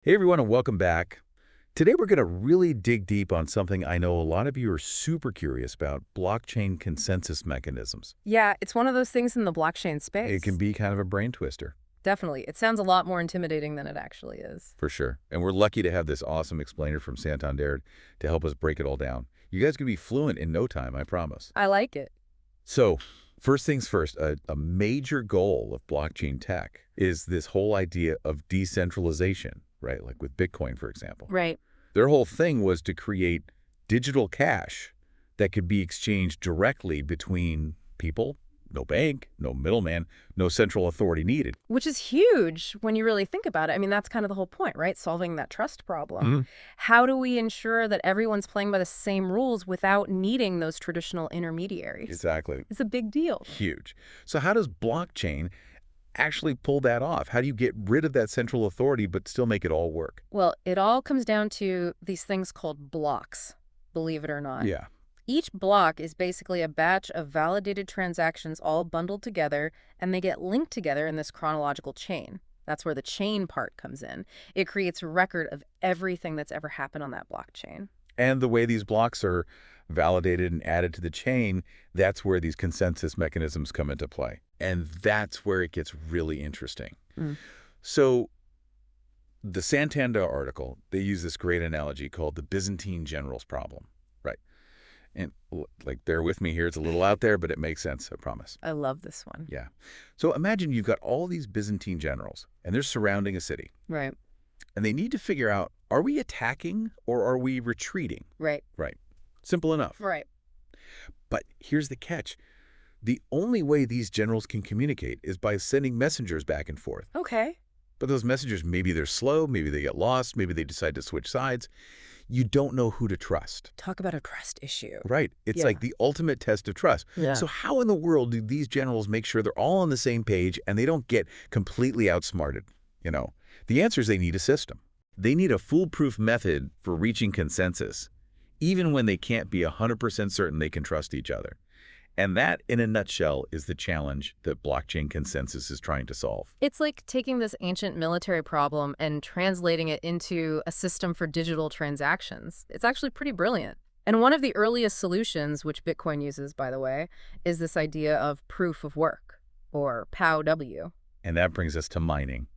Hey everyone, and welcome back. Today we're going to really dig deep on something I know a lot of you are super curious about, blockchain consensus mechanisms. Yeah, it's one of those things in the blockchain It can space. be kind of a brain twister, Definitely. It sounds a lot more intimidating than it actually is. for sure. And we're lucky to have this awesome explainer from Santander to help us break it all down. You guys can be fluent in no time, I promise. I like it. So, first things first, a major goal of blockchain tech is this whole idea of decentralization, right? Like with Bitcoin, for example. Right. Their whole thing was to create digital cash that could be exchanged directly between people, no bank, no middleman, no central authority needed. Which is huge when you really think about it. I mean, that's kind of the whole point, right? Solving that trust problem. Mhm. How do we ensure that everyone's playing by the same rules without needing those traditional intermediaries? Exactly. It's a big deal. Huge. So how does blockchain actually pull that off? How do you get rid of that central authority but still make it all work? Well, it all comes down to these things called blocks, believe it or not. Yeah. Each block is basically a batch of validated transactions all bundled together, and they get linked together in this chronological chain. That's where the chain part comes in. It creates a record of everything that's ever happened on that blockchain. And the way these blocks are validated and added to the chain, that's where these consensus mechanisms come into play. And that's where it gets really interesting. Mm. So the Santander article, they use this great analogy called the Byzantine generals problem, right? And like, bear with me here. It's a little out there, but it makes sense, I promise. I love this one. Yeah. So imagine you've got all these Byzantine generals, and they're surrounding a city. Right, And they need to figure out, are we attacking or are we retreating? right, Right. Simple enough. right. But here's the catch. The only way these generals can communicate is by sending messengers back and forth. Okay. But those messengers, maybe they're slow, maybe they get lost, maybe they decide to switch sides. You don't know who to trust. Talk about a trust issue. Right. It's Yeah. like the ultimate test of trust. Yeah. So how in the world do these generals make sure they're all on the same page and they don't get completely outsmarted? The answer is they need a system. They need a foolproof method for reaching consensus, even when they can't be 100% certain they can trust each other. And that, in a nutshell, is the challenge that blockchain consensus is trying to solve. It's like taking this ancient military problem and translating it into a system for digital transactions. It's actually pretty brilliant. And one of the earliest solutions, which Bitcoin uses, by the way, is this idea of proof of work, or POW. And that brings us to mining.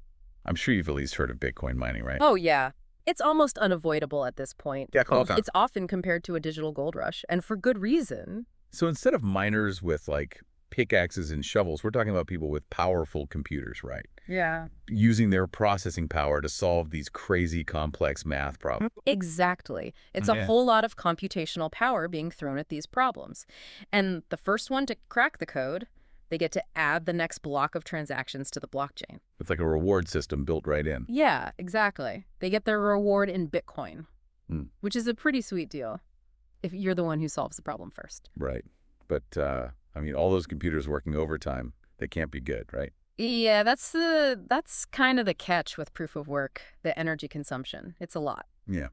I'm sure you've at least heard of Bitcoin mining, right? Oh, yeah. It's almost unavoidable at this point. Yeah, okay. It's often compared to a digital gold rush, and for good reason. So instead of miners with like pickaxes and shovels, we're talking about people with powerful computers, right? Yeah. Using their processing power to solve these crazy complex math problems. Exactly. It's Yeah. a whole lot of computational power being thrown at these problems. And the first one to crack the code, they get to add the next block of transactions to the blockchain. It's like a reward system built right in. Yeah, exactly. They get their reward in Bitcoin, which is a pretty sweet deal if you're the one who solves the problem first. Right. But, I mean, all those computers working overtime, they can't be good, right? Yeah, that's kind of the catch with proof of work, the energy consumption. It's a lot. Yeah.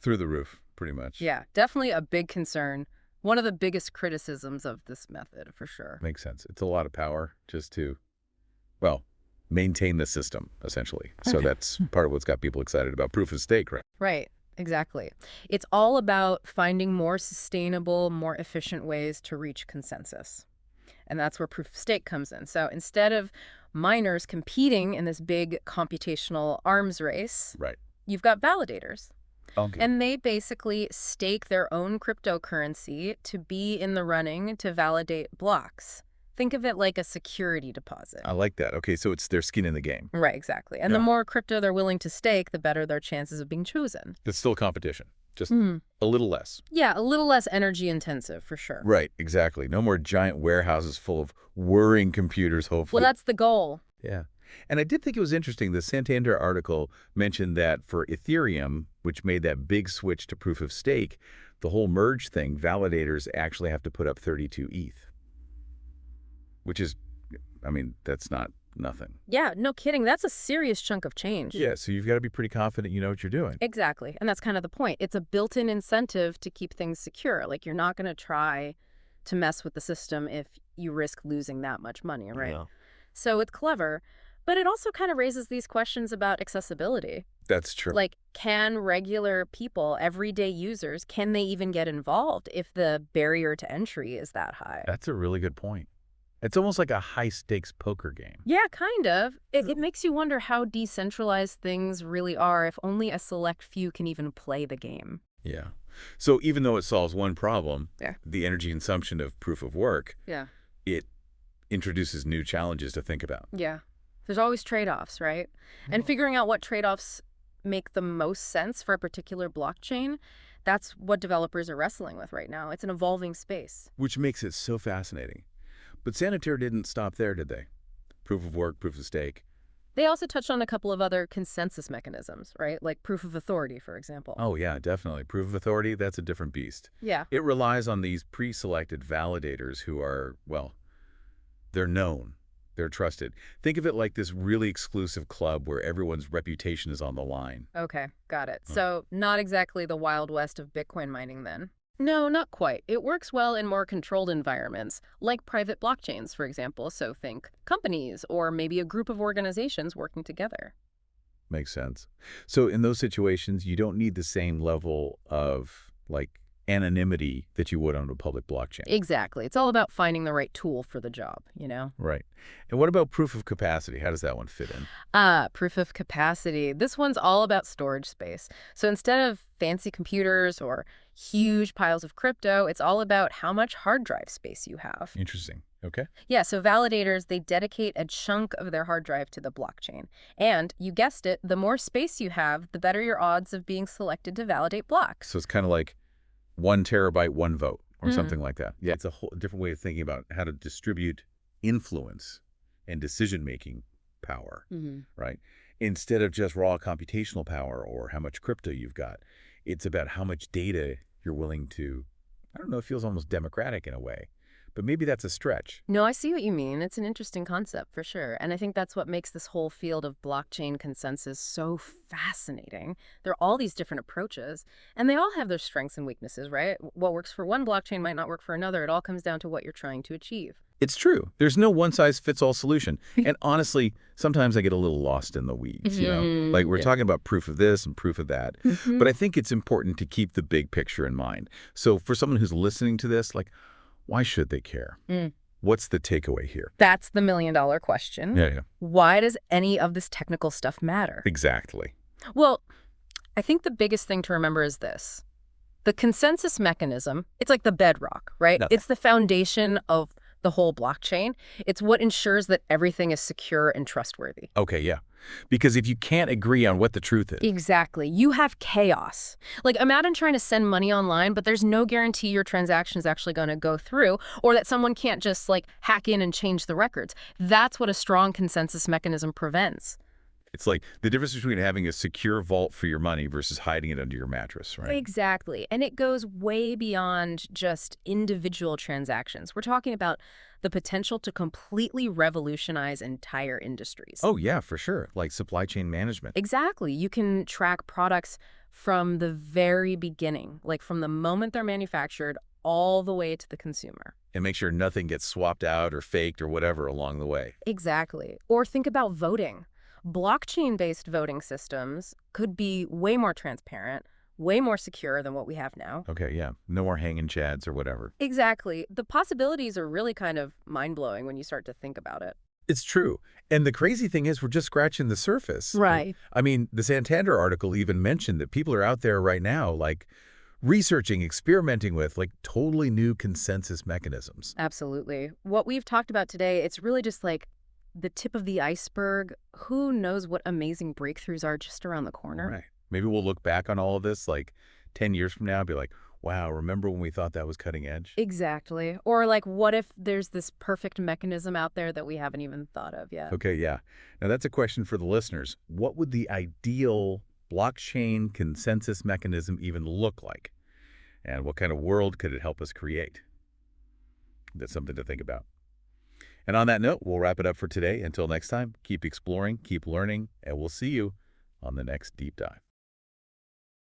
Through the roof, pretty much. Yeah, definitely a big concern. One of the biggest criticisms of this method, for sure. Makes sense. It's a lot of power just to, well, maintain the system, essentially. So that's part of what's got people excited about proof of stake, right? Right, exactly. It's all about finding more sustainable, more efficient ways to reach consensus. And that's where proof of stake comes in. So instead of miners competing in this big computational arms race, Right. you've got validators. Okay. And they basically stake their own cryptocurrency to be in the running to validate blocks. Think of it like a security deposit. I like that. Okay, so it's their skin in the game. Right, exactly. And the Yeah. more crypto they're willing to stake, the better their chances of being chosen. It's still competition, just a little less. Yeah, a little less energy intensive, for sure. Right, exactly. No more giant warehouses full of whirring computers, hopefully. Well, that's the goal. Yeah. And I did think it was interesting. The Santander article mentioned that for Ethereum, which made that big switch to proof of stake, the whole merge thing, validators actually have to put up 32 ETH, which is, I mean, that's not nothing. Yeah, no kidding. That's a serious chunk of change. Yeah, so you've got to be pretty confident you know what you're doing. Exactly. And that's kind of the point. It's a built-in incentive to keep things secure. Like, you're not going to try to mess with the system if you risk losing that much money, right? Yeah. So it's clever. But it also kind of raises these questions about accessibility. That's true. Like, can regular people, everyday users, can they even get involved if the barrier to entry is that high? That's a really good point. It's almost like a high-stakes poker game. Yeah, kind of. It makes you wonder how decentralized things really are if only a select few can even play the game. Yeah. So even though it solves one problem, Yeah. the energy consumption of proof of work, Yeah. it introduces new challenges to think about. Yeah. There's always trade-offs, right? And figuring out what trade-offs make the most sense for a particular blockchain, that's what developers are wrestling with right now. It's an evolving space. Which makes it so fascinating. But Sanitaire didn't stop there, did they? Proof of work, proof of stake. They also touched on a couple of other consensus mechanisms, right? Like proof of authority, for example. Oh, yeah, definitely. Proof of authority, that's a different beast. Yeah. It relies on these pre-selected validators who are, well, they're known. They're trusted. Think of it like this really exclusive club where everyone's reputation is on the line. Okay, got it. Huh. So not exactly the Wild West of Bitcoin mining then. No, not quite. It works well in more controlled environments, like private blockchains, for example. So think companies or maybe a group of organizations working together. Makes sense. So in those situations, you don't need the same level of, like, anonymity that you would on a public blockchain. Exactly. It's all about finding the right tool for the job, you know? Right. And what about proof of capacity? How does that one fit in? Proof of capacity. This one's all about storage space. So instead of fancy computers or huge piles of crypto, it's all about how much hard drive space you have. Interesting. Okay. Yeah, so validators, they dedicate a chunk of their hard drive to the blockchain. And you guessed it, the more space you have, the better your odds of being selected to validate blocks. So it's kind of like 1 terabyte, 1 vote, or Mhm. something like that. Yeah, it's a whole different way of thinking about how to distribute influence and decision-making power, Mm-hmm. right? Instead of just raw computational power or how much crypto you've got, it's about how much data you're willing to, I don't know, it feels almost democratic in a way, but maybe that's a stretch. No, I see what you mean. It's an interesting concept for sure. And I think that's what makes this whole field of blockchain consensus so fascinating. There are all these different approaches, and they all have their strengths and weaknesses, right? What works for one blockchain might not work for another. It all comes down to what you're trying to achieve. It's true. There's no one-size-fits-all solution. And honestly, sometimes I get a little lost in the weeds, you know? Like we're talking about proof of this and proof of that. But I think it's important to keep the big picture in mind. So for someone who's listening to this, like, why should they care? Mm. What's the takeaway here? That's the million-dollar question. Yeah. Why does any of this technical stuff matter? Exactly. Well, I think the biggest thing to remember is this. The consensus mechanism, it's like the bedrock, right? No. It's the foundation of the whole blockchain. It's what ensures that everything is secure and trustworthy. Okay, yeah. Because if you can't agree on what the truth is, Exactly. You have chaos. Like, imagine trying to send money online, but there's no guarantee your transaction is actually going to go through, or that someone can't just, like, hack in and change the records. That's what a strong consensus mechanism prevents. it's like the difference between having a secure vault for your money versus hiding it under your mattress, right? Exactly. And it goes way beyond just individual transactions. We're talking about the potential to completely revolutionize entire industries. Oh, yeah, for sure. Like supply chain management. Exactly. You can track products from the very beginning, like from the moment they're manufactured all the way to the consumer. And make sure nothing gets swapped out or faked or whatever along the way. Exactly. Or think about voting. Blockchain-based voting systems could be way more transparent, way more secure than what we have now. Okay, yeah. No more hanging chads or whatever. Exactly. The possibilities are really kind of mind-blowing when you start to think about it. It's true. And the crazy thing is we're just scratching the surface. Right. I mean, the Santander article even mentioned that people are out there right now, like, researching, experimenting with, like, totally new consensus mechanisms. Absolutely. What we've talked about today, it's really just like the tip of the iceberg. Who knows what amazing breakthroughs are just around the corner? Right. Maybe we'll look back on all of this, like, 10 years from now and be like, wow, remember when we thought that was cutting edge? Exactly. Or like, what if there's this perfect mechanism out there that we haven't even thought of yet? Okay, yeah. Now, that's a question for the listeners. What would the ideal blockchain consensus mechanism even look like? And what kind of world could it help us create? That's something to think about. And on that note, we'll wrap it up for today. Until next time, keep exploring, keep learning, and we'll see you on the next Deep Dive.